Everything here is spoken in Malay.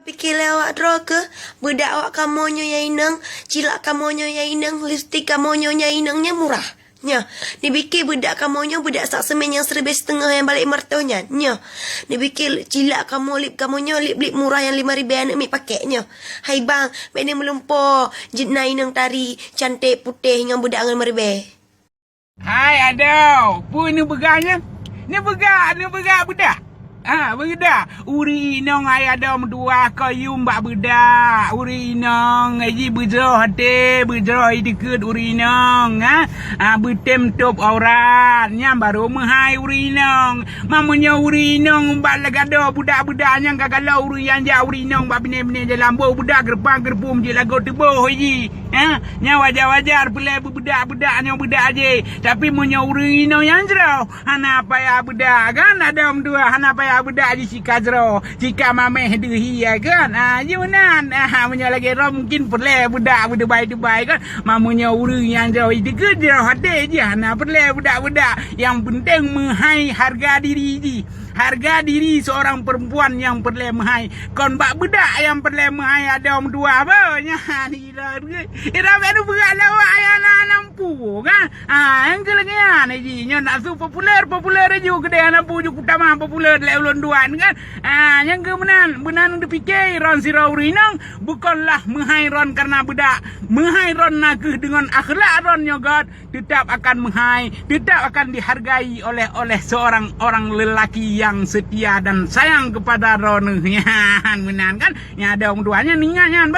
Fikirlah awak draw ke? Budak awak kamonyo yang inang, cilak kamonyo yang inang, lipstick kamonyo yang inangnya murah. Nya, ni fikir budak kamonyo budak sak semen yang RM1,500 yang balik mertohnya. Nya, ni fikir cilak kamu lip kamonyo lip murah yang RM5,000 anak mik pakainya. Hai bang, benda melumpur, jenah inang tari, cantik putih dengan budak dengan meribeh. Hai adau, pun ni beganya. Ni begak budak. Budak. Uri inong ai adau mendua kayu mbak budak. Uri inong aji bujro hati, bujro deket uri inong. Betem top aurat. Nya baru mahai uri inong. Mamanya uri inong mbak lagado budak-budak yang kagalau uri yang ja uri inong mbak bini-bini dalam bo budak gerpang-gerpum je lagu teboh aji. Nya wajar-wajar pelai budak-budak nya budak aje. Tapi munyo uri inong yang jero. Hana payah budak kan ada mendua hana payah budak di sika jero. Jika mameh dehi ya kan. Junan munyo lagi rom mungkin pelai budak baik-baik kan. Mamunyo uri yang jero deket jero hati je hana pelai budak-budak. Yang penting menghai harga diri je. Harga diri seorang perempuan yang perlu mahai. Kon bak budak yang perlu mahai ada om dua apa? Nya ni ira beru berat lawa ayana nampu kan. Yang kelengian ji nya nak su popular je kedai nampu ju utama popular le ulun duan kan. Yang benan dipikir ron sira urinang bukanlah mahai ron karena budak. Mahai ron nak dengan akhlak ron nyogot tetap akan mahai, tetap akan dihargai oleh seorang orang lelaki yang setia dan sayang kepada Ron. Ya, benar kan? Ya ada orang tuanya ningan.